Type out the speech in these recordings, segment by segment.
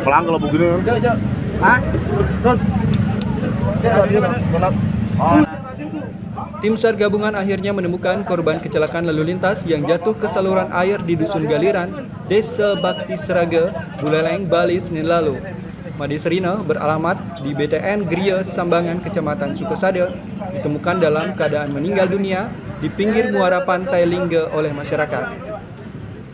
Pelang kalau begini. Hah? Tim SAR gabungan akhirnya menemukan korban kecelakaan lalu lintas yang jatuh ke saluran air di Dusun Galiran, Desa Bakti Seraga, Buleleng, Bali, Senin lalu. Made Serina beralamat di BTN Gria Sambangan, Kecamatan Sukasada, ditemukan dalam keadaan meninggal dunia di pinggir muara pantai Lingga oleh masyarakat.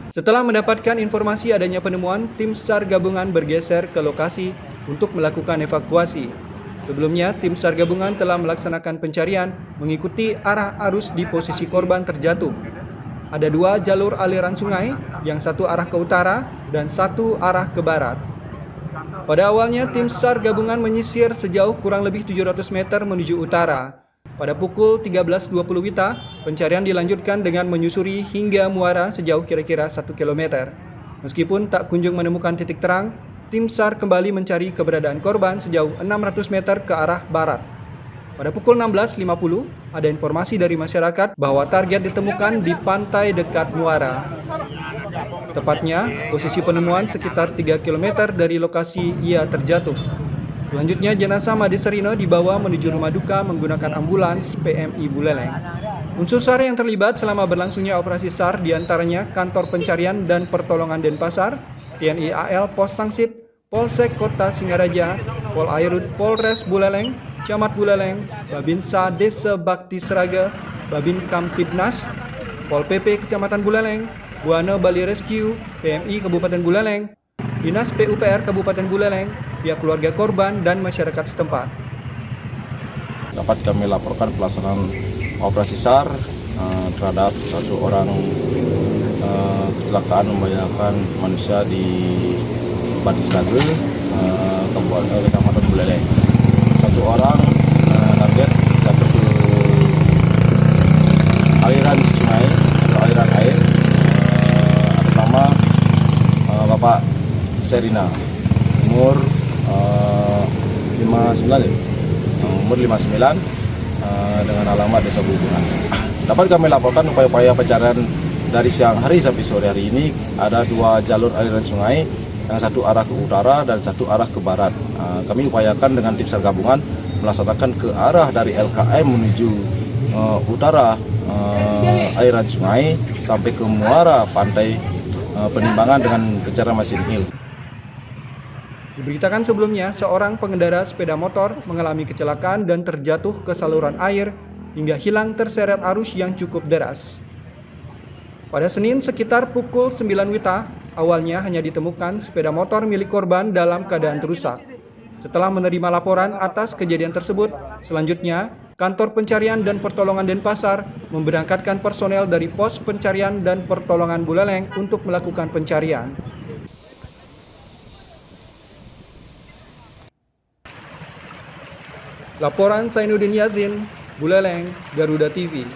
Setelah mendapatkan informasi adanya penemuan, tim SAR gabungan bergeser ke lokasi untuk melakukan evakuasi. Sebelumnya, tim SAR gabungan telah melaksanakan pencarian mengikuti arah arus di posisi korban terjatuh. Ada 2 jalur aliran sungai, yang satu arah ke utara dan satu arah ke barat. Pada awalnya, tim SAR gabungan menyisir sejauh kurang lebih 700 meter menuju utara. Pada pukul 13.20 WITA, pencarian dilanjutkan dengan menyusuri hingga muara sejauh kira-kira 1 km. Meskipun tak kunjung menemukan titik terang, tim SAR kembali mencari keberadaan korban sejauh 600 meter ke arah barat. Pada pukul 16.50, ada informasi dari masyarakat bahwa target ditemukan di pantai dekat muara. Tepatnya, posisi penemuan sekitar 3 km dari lokasi ia terjatuh. Selanjutnya, jenazah Made Serina dibawa menuju rumah duka menggunakan ambulans PMI Buleleng. Unsur SAR yang terlibat selama berlangsungnya operasi SAR diantaranya Kantor Pencarian dan Pertolongan Denpasar, TNI AL Pos Sangsit, Polsek Kota Singaraja, Pol Airut Polres Buleleng, Camat Buleleng, Babinsa Desa Bakti Seraga, Babin Kamtibnas, Pol PP Kecamatan Buleleng, Buana Bali Rescue, PMI Kabupaten Buleleng, Dinas PUPR Kabupaten Buleleng, pihak keluarga korban, dan masyarakat setempat. Dapat kami laporkan pelaksanaan operasi SAR terhadap satu orang kecelakaan membahayakan manusia di Bakti Seraga, Kecamatan Buleleng. Satu orang target jatuh ke aliran sungai atau aliran air atas nama Bapak Serina, umur 59 dengan alamat Desa Bubunan. Dapat kami laporkan upaya-upaya pencarian dari siang hari sampai sore hari ini. Ada 2 jalur aliran sungai, yang satu arah ke utara dan satu arah ke barat. Kami upayakan dengan tim SAR gabungan melaksanakan ke arah dari LKM menuju utara aliran sungai sampai ke muara pantai Penimbangan dengan pencarian mesin hil. Diberitakan sebelumnya, seorang pengendara sepeda motor mengalami kecelakaan dan terjatuh ke saluran air hingga hilang terseret arus yang cukup deras. Pada Senin sekitar pukul 9 WITA, awalnya hanya ditemukan sepeda motor milik korban dalam keadaan rusak. Setelah menerima laporan atas kejadian tersebut, selanjutnya Kantor Pencarian dan Pertolongan Denpasar memberangkatkan personel dari Pos Pencarian dan Pertolongan Buleleng untuk melakukan pencarian. Laporan Zainuddin Yazin, Buleleng, Garuda TV.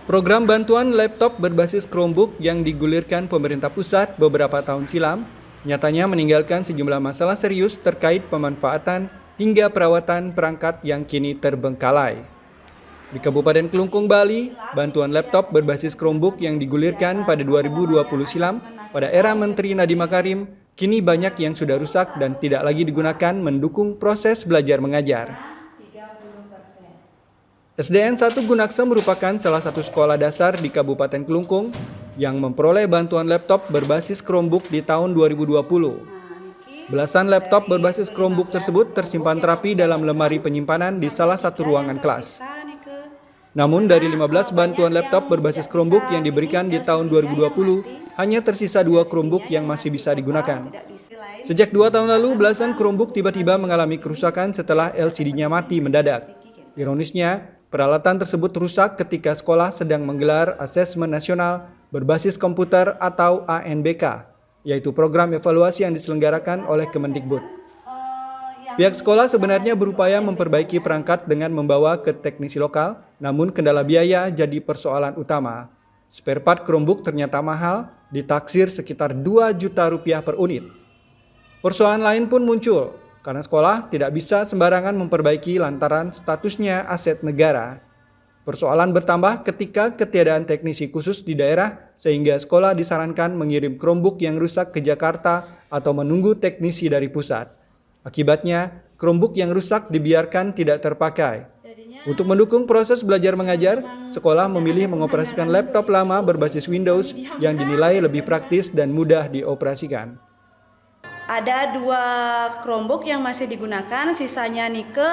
Program bantuan laptop berbasis Chromebook yang digulirkan pemerintah pusat beberapa tahun silam nyatanya meninggalkan sejumlah masalah serius terkait pemanfaatan hingga perawatan perangkat yang kini terbengkalai. Di Kabupaten Kelungkung, Bali, bantuan laptop berbasis Chromebook yang digulirkan pada 2020 silam pada era Menteri Nadiem Makarim kini banyak yang sudah rusak dan tidak lagi digunakan mendukung proses belajar mengajar. SDN 1 Gunaksa merupakan salah satu sekolah dasar di Kabupaten Kelungkung yang memperoleh bantuan laptop berbasis Chromebook di tahun 2020. Belasan laptop berbasis Chromebook tersebut tersimpan rapi dalam lemari penyimpanan di salah satu ruangan kelas. Namun dari 15 bantuan laptop berbasis Chromebook yang diberikan di tahun 2020, hanya tersisa 2 Chromebook yang masih bisa digunakan. Sejak 2 tahun lalu, belasan Chromebook tiba-tiba mengalami kerusakan setelah LCD-nya mati mendadak. Ironisnya, peralatan tersebut rusak ketika sekolah sedang menggelar asesmen nasional berbasis komputer atau ANBK, yaitu program evaluasi yang diselenggarakan oleh Kemendikbud. Pihak sekolah sebenarnya berupaya memperbaiki perangkat dengan membawa ke teknisi lokal, namun kendala biaya jadi persoalan utama. Spare part Chromebook ternyata mahal, ditaksir sekitar 2 juta rupiah per unit. Persoalan lain pun muncul, karena sekolah tidak bisa sembarangan memperbaiki lantaran statusnya aset negara. Persoalan bertambah ketika ketiadaan teknisi khusus di daerah sehingga sekolah disarankan mengirim Chromebook yang rusak ke Jakarta atau menunggu teknisi dari pusat. Akibatnya, Chromebook yang rusak dibiarkan tidak terpakai. Untuk mendukung proses belajar mengajar, sekolah memilih mengoperasikan laptop lama berbasis Windows yang dinilai lebih praktis dan mudah dioperasikan. Ada 2 Chromebook yang masih digunakan, sisanya Nike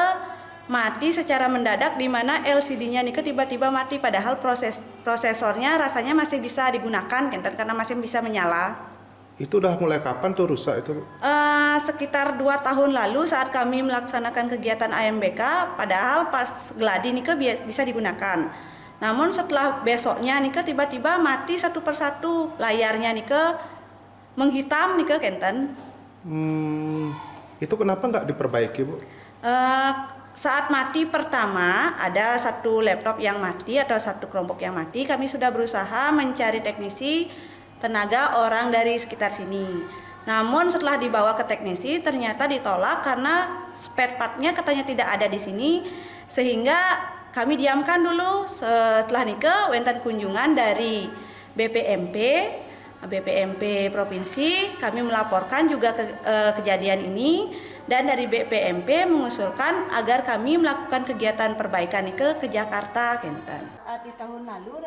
mati secara mendadak di mana LCD-nya Nike tiba-tiba mati padahal prosesornya rasanya masih bisa digunakan karena masih bisa menyala. Itu udah mulai kapan tuh rusak itu? Sekitar 2 tahun lalu saat kami melaksanakan kegiatan AMBK, padahal pas geladi Nike bisa digunakan. Namun setelah besoknya Nike tiba-tiba mati satu persatu, layarnya Nike menghitam Nike kenten. Itu kenapa nggak diperbaiki, Bu? Saat mati pertama ada 1 laptop yang mati atau 1 Chromebook yang mati, kami sudah berusaha mencari teknisi tenaga orang dari sekitar sini. Namun setelah dibawa ke teknisi ternyata ditolak karena spare part-nya katanya tidak ada di sini, sehingga kami diamkan dulu. Setelah Nike wenten kunjungan dari BPMP provinsi, kami melaporkan juga kejadian ini. Dan dari BPMP mengusulkan agar kami melakukan kegiatan perbaikan ke Jakarta, Kenten.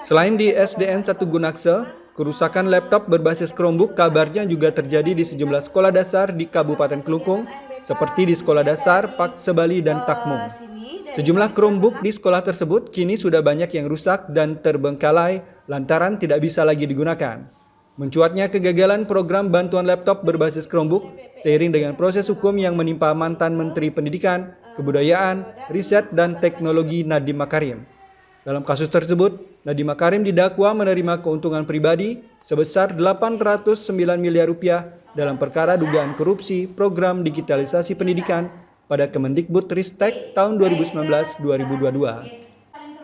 Selain di SDN 1 Gunakse, kerusakan laptop berbasis Chromebook kabarnya juga terjadi di sejumlah sekolah dasar di Kabupaten Klungkung, seperti di Sekolah Dasar Paksebali dan Takmung. Sejumlah Chromebook di sekolah tersebut kini sudah banyak yang rusak dan terbengkalai lantaran tidak bisa lagi digunakan. Mencuatnya kegagalan program bantuan laptop berbasis Chromebook seiring dengan proses hukum yang menimpa mantan Menteri Pendidikan, Kebudayaan, Riset, dan Teknologi Nadiem Makarim. Dalam kasus tersebut, Nadiem Makarim didakwa menerima keuntungan pribadi sebesar 809 miliar rupiah dalam perkara dugaan korupsi program digitalisasi pendidikan pada Kemendikbudristek tahun 2019-2022.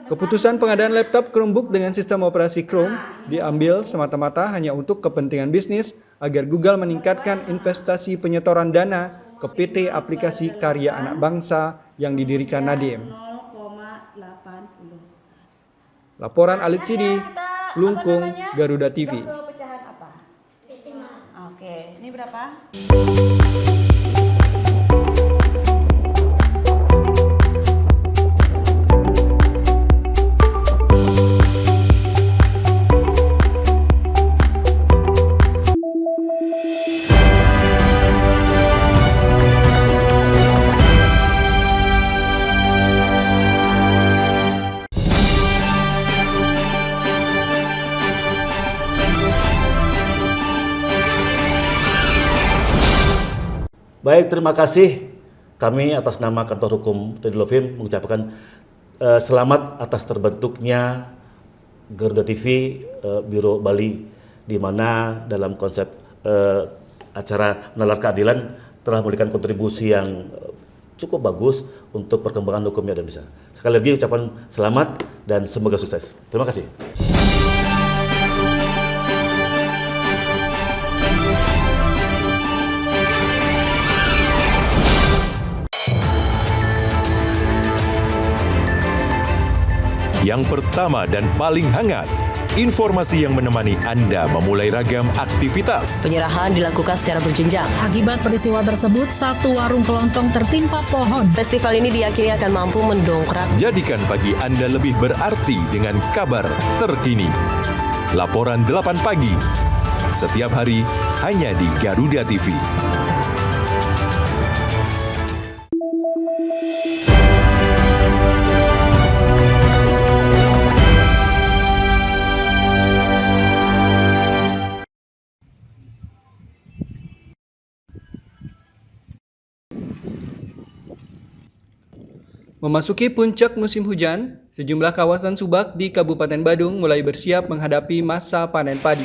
Keputusan pengadaan laptop Chromebook dengan sistem operasi Chrome diambil semata-mata hanya untuk kepentingan bisnis agar Google meningkatkan investasi penyetoran dana ke PT Aplikasi Karya Anak Bangsa yang didirikan Nadiem. Laporan Alit Sidi, Klungkung, Garuda TV. Oke, ini berapa? Baik, terima kasih. Kami atas nama Kantor Hukum Tedlovim mengucapkan selamat atas terbentuknya Garuda TV Biro Bali, di mana dalam konsep acara Nalar Keadilan telah memberikan kontribusi yang cukup bagus untuk perkembangan hukum yang ada di Indonesia. Sekali lagi ucapan selamat dan semoga sukses. Terima kasih. Yang pertama dan paling hangat, informasi yang menemani Anda memulai ragam aktivitas. Penyerahan dilakukan secara berjenjang. Akibat peristiwa tersebut, 1 warung kelontong tertimpa pohon. Festival ini diyakini akan mampu mendongkrak. Jadikan pagi Anda lebih berarti dengan kabar terkini. Laporan 8 pagi. Setiap hari hanya di Garuda TV. Memasuki puncak musim hujan, sejumlah kawasan Subak di Kabupaten Badung mulai bersiap menghadapi masa panen padi.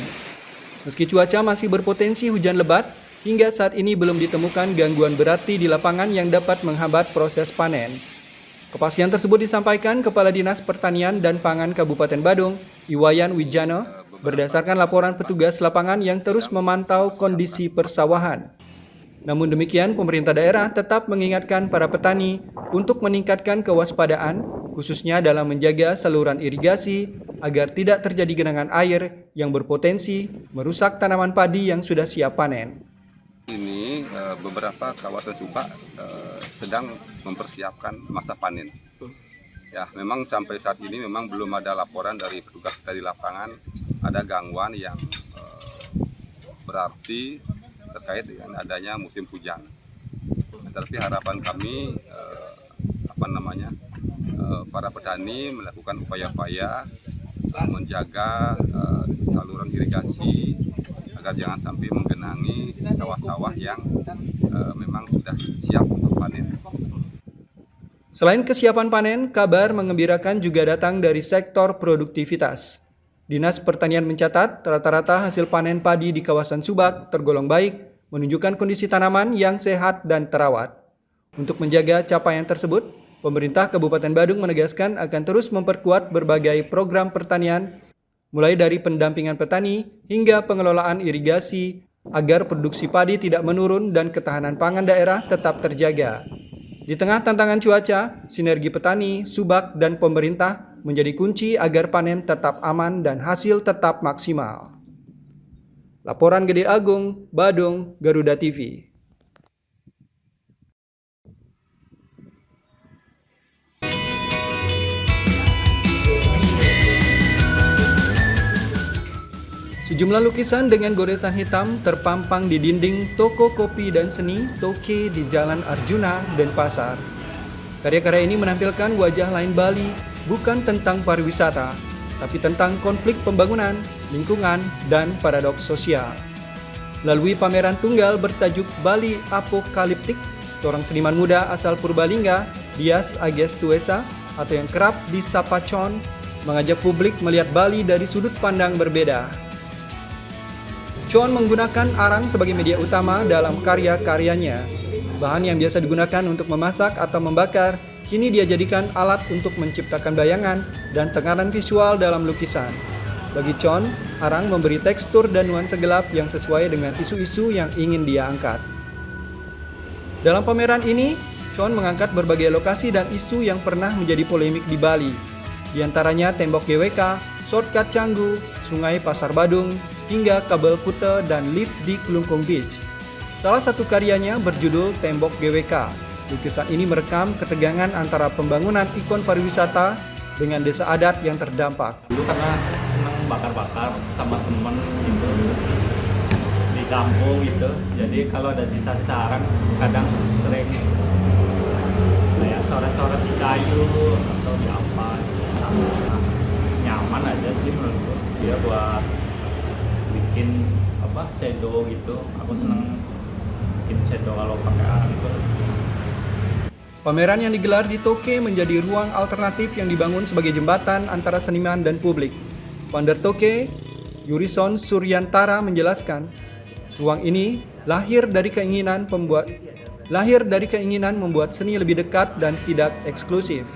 Meski cuaca masih berpotensi hujan lebat, hingga saat ini belum ditemukan gangguan berarti di lapangan yang dapat menghambat proses panen. Kepastian tersebut disampaikan Kepala Dinas Pertanian dan Pangan Kabupaten Badung, Iwayan Wijano, berdasarkan laporan petugas lapangan yang terus memantau kondisi persawahan. Namun demikian, pemerintah daerah tetap mengingatkan para petani untuk meningkatkan kewaspadaan, khususnya dalam menjaga saluran irigasi agar tidak terjadi genangan air yang berpotensi merusak tanaman padi yang sudah siap panen. Ini beberapa kawasan Subak sedang mempersiapkan masa panen. Ya, memang sampai saat ini memang belum ada laporan dari petugas dari lapangan ada gangguan yang berarti terkait dengan adanya musim hujan. Tetapi harapan kami para petani melakukan upaya-upaya menjaga saluran irigasi agar jangan sampai menggenangi sawah-sawah yang memang sudah siap untuk panen. Selain kesiapan panen, kabar mengembirakan juga datang dari sektor produktivitas. Dinas Pertanian mencatat rata-rata hasil panen padi di kawasan Subak tergolong baik, menunjukkan kondisi tanaman yang sehat dan terawat. Untuk menjaga capaian tersebut, pemerintah Kabupaten Badung menegaskan akan terus memperkuat berbagai program pertanian, mulai dari pendampingan petani hingga pengelolaan irigasi, agar produksi padi tidak menurun dan ketahanan pangan daerah tetap terjaga. Di tengah tantangan cuaca, sinergi petani, Subak, dan pemerintah menjadi kunci agar panen tetap aman dan hasil tetap maksimal. Laporan Gede Agung, Badung, Garuda TV. Sejumlah lukisan dengan goresan hitam terpampang di dinding toko kopi dan seni Toke di Jalan Arjuna, Denpasar. Karya-karya ini menampilkan wajah lain Bali, bukan tentang pariwisata, tapi tentang konflik pembangunan, lingkungan, dan paradoks sosial. Melalui pameran tunggal bertajuk Bali Apokaliptik, seorang seniman muda asal Purbalingga, Dias Agestuesa, atau yang kerap disapa Con, mengajak publik melihat Bali dari sudut pandang berbeda. Con menggunakan arang sebagai media utama dalam karya-karyanya. Bahan yang biasa digunakan untuk memasak atau membakar, kini dia jadikan alat untuk menciptakan bayangan dan tekanan visual dalam lukisan. Bagi Con, arang memberi tekstur dan nuansa gelap yang sesuai dengan isu-isu yang ingin dia angkat. Dalam pameran ini, Con mengangkat berbagai lokasi dan isu yang pernah menjadi polemik di Bali. Di antaranya tembok GWK, shortcut Canggu, sungai Pasar Badung, hingga kabel Kute dan lift di Kelungkung Beach. Salah satu karyanya berjudul Tembok GWK. Lukisan ini merekam ketegangan antara pembangunan ikon pariwisata dengan desa adat yang terdampak. Dulu karena senang bakar-bakar sama teman gitu di kampung gitu, jadi kalau ada sisa-sisa arang kadang sering kayak coret-coret di kayu atau di apa, nyaman aja sih menurutku. Dia buat bikin shadow gitu, aku seneng bikin shadow kalau pakai arang itu. Pameran yang digelar di Toke menjadi ruang alternatif yang dibangun sebagai jembatan antara seniman dan publik. Founder Toke, Yurison Suryantara menjelaskan, ruang ini lahir dari keinginan membuat seni lebih dekat dan tidak eksklusif.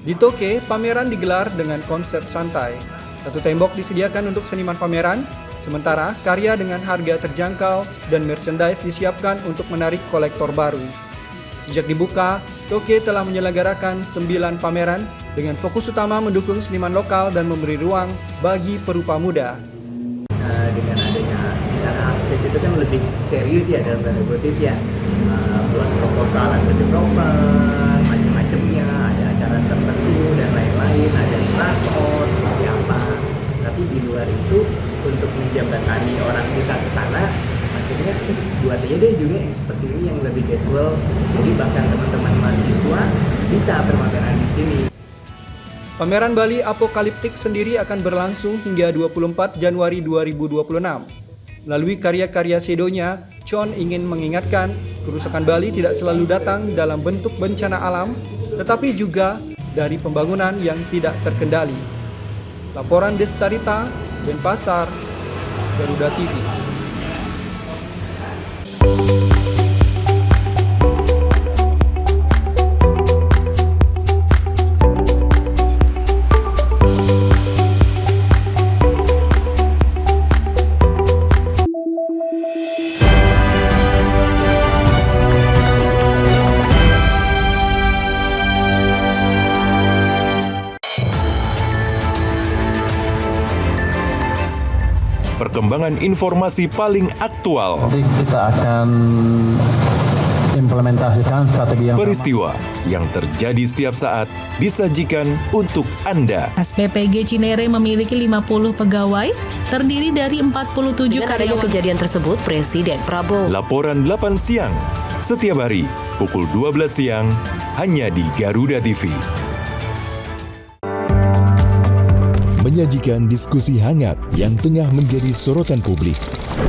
Di Toke, pameran digelar dengan konsep santai. Satu tembok disediakan untuk seniman pameran, sementara karya dengan harga terjangkau dan merchandise disiapkan untuk menarik kolektor baru. Sejak dibuka, Toke telah menyelenggarakan 9 pameran dengan fokus utama mendukung seniman lokal dan memberi ruang bagi perupa muda. Dengan adanya di sana space itu kan lebih serius ya dalam tanda kutip ya, buat proposal dan development, macam-macamnya, ada acara tertentu dan lain-lain, ada infrastruktur seperti apa. Tapi tapi di luar itu untuk menjembatani orang bisa ke sana, akhirnya buat aja deh juga yang seperti ini yang lebih casual. Jadi bahkan teman-teman mahasiswa bisa bermateran di sini. Pameran Bali Apokaliptik sendiri akan berlangsung hingga 24 Januari 2026. Melalui karya-karya Sedonya, Chon ingin mengingatkan kerusakan Bali tidak selalu datang dalam bentuk bencana alam, tetapi juga dari pembangunan yang tidak terkendali. Laporan Destarita, Denpasar, Garuda TV. Perkembangan informasi paling aktual. Nanti kita akan implementasikan strategi yang peristiwa yang terjadi setiap saat disajikan untuk Anda. SPPG Cinere memiliki 50 pegawai, terdiri dari 47 karyawan. Kejadian tersebut, Presiden Prabowo. Laporan 8 siang, setiap hari pukul 12 siang, hanya di Garuda TV. Menyajikan diskusi hangat yang tengah menjadi sorotan publik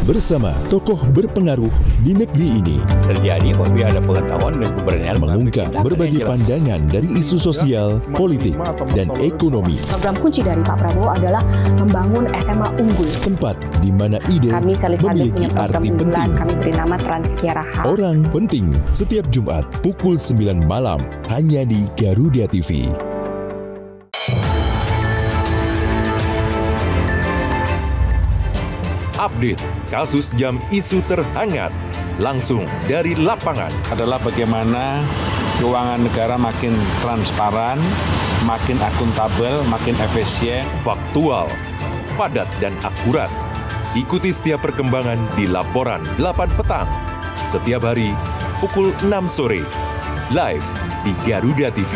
bersama tokoh berpengaruh di negeri ini. Terjadi apabila ada pengetahuan dan keberanian mengungkap berbagai pandangan dari isu sosial, politik, dan ekonomi. Program kunci dari Pak Prabowo adalah membangun SMA unggul. Tempat di mana ide memiliki arti penting. Kami beri nama Transkiara Hub. Orang penting setiap Jumat pukul 9 malam hanya di Garuda TV. Update kasus jam isu terhangat langsung dari lapangan adalah bagaimana keuangan negara makin transparan, makin akuntabel, makin efisien, faktual, padat dan akurat. Ikuti setiap perkembangan di Laporan 8 petang setiap hari pukul 6 sore live di Garuda TV.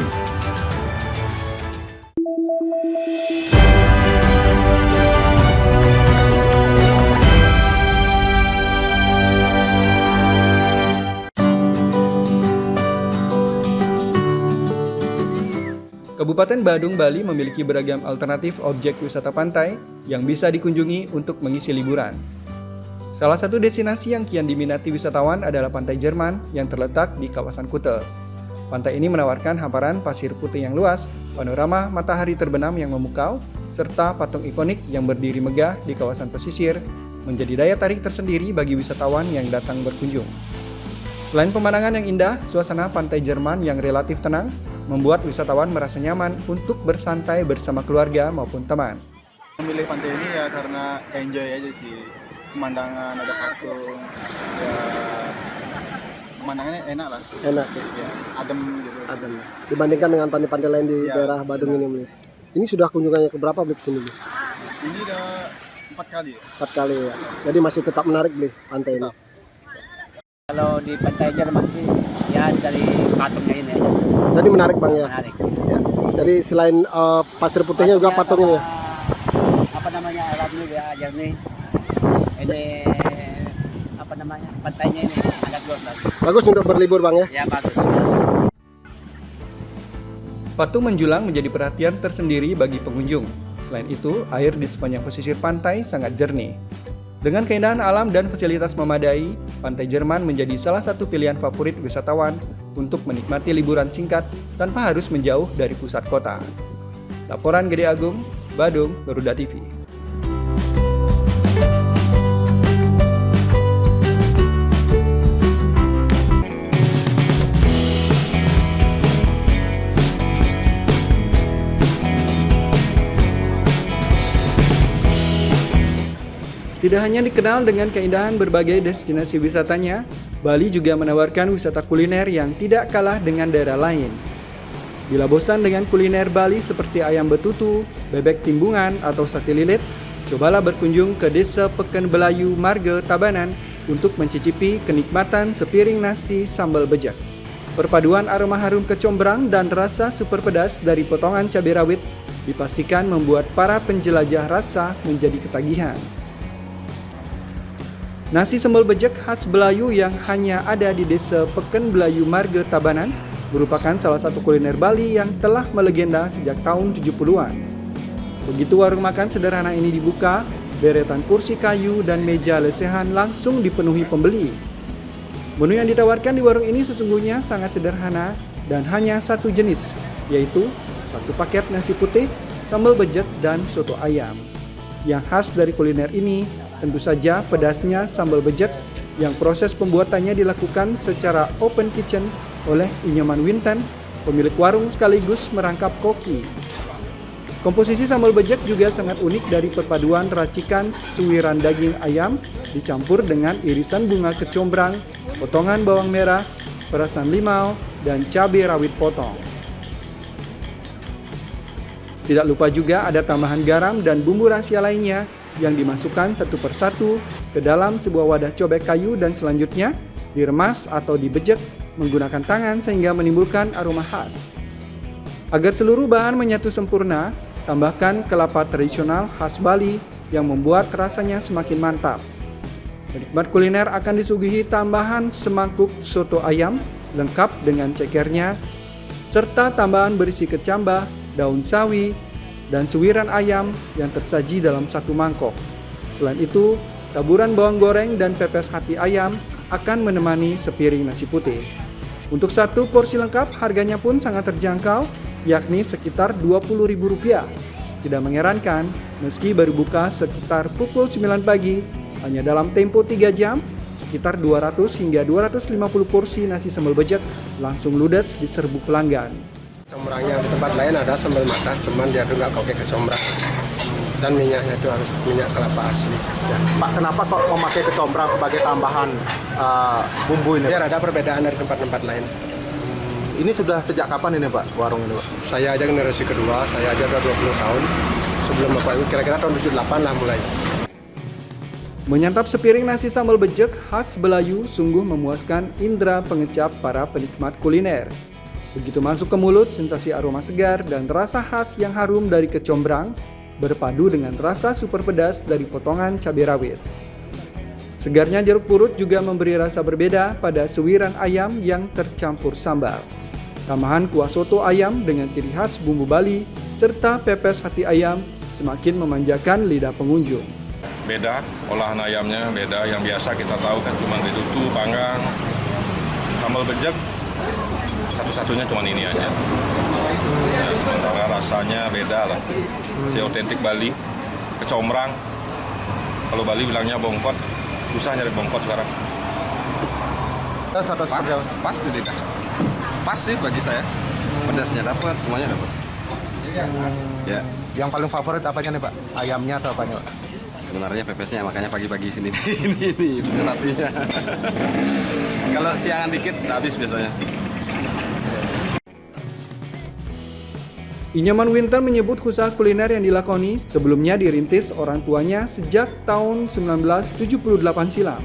Kabupaten Badung, Bali memiliki beragam alternatif objek wisata pantai yang bisa dikunjungi untuk mengisi liburan. Salah satu destinasi yang kian diminati wisatawan adalah Pantai Jerman yang terletak di kawasan Kuta. Pantai ini menawarkan hamparan pasir putih yang luas, panorama matahari terbenam yang memukau, serta patung ikonik yang berdiri megah di kawasan pesisir, menjadi daya tarik tersendiri bagi wisatawan yang datang berkunjung. Selain pemandangan yang indah, suasana Pantai Jerman yang relatif tenang membuat wisatawan merasa nyaman untuk bersantai bersama keluarga maupun teman. Memilih pantai ini ya karena enjoy aja sih, pemandangan, ada patung, ya pemandangannya enak lah. Enak ya, adem gitu. Adem. Dibandingkan dengan pantai-pantai lain di daerah Badung ini, ini sudah kunjungannya ke berapa beli kesini? Ini udah 4 kali. 4 kali ya. Jadi masih tetap menarik beli pantai ini. Kalau di Pantai Jerman sih ya dari patungnya ini aja. Jadi menarik Bang ya. Menarik. Ya. Jadi selain pasir putihnya juga patung ini ya. Apa namanya alamnya dia jernih. Ini apa namanya pantainya ini agak luas lagi. Bagus untuk berlibur Bang ya. Ya bagus. Patung menjulang menjadi perhatian tersendiri bagi pengunjung. Selain itu, air di sepanjang pesisir pantai sangat jernih. Dengan keindahan alam dan fasilitas memadai, Pantai Jerman menjadi salah satu pilihan favorit wisatawan untuk menikmati liburan singkat tanpa harus menjauh dari pusat kota. Laporan Gede Agung, Badung, Garuda TV. Tidak hanya dikenal dengan keindahan berbagai destinasi wisatanya, Bali juga menawarkan wisata kuliner yang tidak kalah dengan daerah lain. Bila bosan dengan kuliner Bali seperti ayam betutu, bebek timbungan, atau sate lilit, cobalah berkunjung ke Desa Peken Belayu, Marga, Tabanan untuk mencicipi kenikmatan sepiring nasi sambal bejak. Perpaduan aroma harum kecombrang dan rasa super pedas dari potongan cabai rawit dipastikan membuat para penjelajah rasa menjadi ketagihan. Nasi sambal bejek khas Belayu yang hanya ada di Desa Peken Belayu Marga Tabanan merupakan salah satu kuliner Bali yang telah melegenda sejak tahun 70-an. Begitu warung makan sederhana ini dibuka, deretan kursi kayu dan meja lesehan langsung dipenuhi pembeli. Menu yang ditawarkan di warung ini sesungguhnya sangat sederhana dan hanya satu jenis, yaitu satu paket nasi putih, sambal bejek, dan soto ayam. Yang khas dari kuliner ini tentu saja pedasnya sambal bejek yang proses pembuatannya dilakukan secara open kitchen oleh Inyoman Winten, pemilik warung sekaligus merangkap koki. Komposisi sambal bejek juga sangat unik dari perpaduan racikan suwiran daging ayam dicampur dengan irisan bunga kecombrang, potongan bawang merah, perasan limau, dan cabai rawit potong. Tidak lupa juga ada tambahan garam dan bumbu rahasia lainnya yang dimasukkan satu persatu ke dalam sebuah wadah cobek kayu dan selanjutnya diremas atau dibejek menggunakan tangan sehingga menimbulkan aroma khas. Agar seluruh bahan menyatu sempurna, tambahkan kelapa tradisional khas Bali yang membuat rasanya semakin mantap. Penikmat kuliner akan disuguhi tambahan semangkuk soto ayam lengkap dengan cekernya, serta tambahan berisi kecambah, daun sawi, dan suwiran ayam yang tersaji dalam satu mangkok. Selain itu, taburan bawang goreng dan pepes hati ayam akan menemani sepiring nasi putih. Untuk satu porsi lengkap harganya pun sangat terjangkau, yakni sekitar Rp20.000. Tidak mengherankan, meski baru buka sekitar pukul 9 pagi, hanya dalam tempo 3 jam, sekitar 200 hingga 250 porsi nasi sambal bejek langsung ludes di serbu pelanggan. Kecombrangnya di tempat lain ada sambal mata, cuman dia tuh nggak pakai kecombrang. Dan minyaknya itu harus minyak kelapa asli. Ya. Pak, kenapa kok memakai kecombrang sebagai tambahan bumbu ini? Biar ada perbedaan dari tempat-tempat lain. Ini sudah sejak kapan ini Pak, warung ini Pak? Saya aja generasi kedua, saya aja udah 20 tahun. Sebelum Bapak ini kira-kira tahun 78 lah mulai. Menyantap sepiring nasi sambal bejek khas Belayu sungguh memuaskan indera pengecap para penikmat kuliner. Begitu masuk ke mulut, sensasi aroma segar dan rasa khas yang harum dari kecombrang berpadu dengan rasa super pedas dari potongan cabai rawit. Segarnya jeruk purut juga memberi rasa berbeda pada suwiran ayam yang tercampur sambal. Tambahan kuah soto ayam dengan ciri khas bumbu Bali serta pepes hati ayam semakin memanjakan lidah pengunjung. Beda, olahan ayamnya beda, yang biasa kita tahu kan cuma ditutu, panggang, sambal bejek, satu-satunya cuma ini aja. Ya, sementara rasanya beda lah, si otentik Bali, kecombrang, kalau Bali bilangnya bongkot, susah nyari bongkot sekarang. Pas di lidah, pas sih bagi saya, pedasnya dapat, semuanya dapat. Ya. Yang paling favorit apanya nih Pak? Ayamnya atau apanya Pak? Sebenarnya pepesnya, makanya pagi-pagi sini ini tetapinya. Kalau siangan dikit habis biasanya. Inyoman Winten menyebut usaha kuliner yang dilakoni sebelumnya dirintis orang tuanya sejak tahun 1978 silam.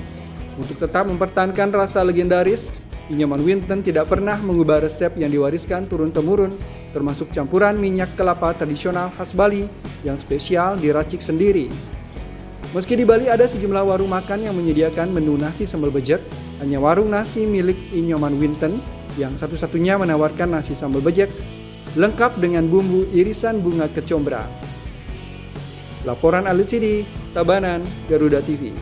Untuk tetap mempertahankan rasa legendaris, Inyoman Winten tidak pernah mengubah resep yang diwariskan turun-temurun, termasuk campuran minyak kelapa tradisional khas Bali yang spesial diracik sendiri. Meski di Bali ada sejumlah warung makan yang menyediakan menu nasi sambal bejek, hanya warung nasi milik Inyoman Winten yang satu-satunya menawarkan nasi sambal bejek lengkap dengan bumbu irisan bunga kecombrang. Laporan Alit Sidi, Tabanan, Garuda TV.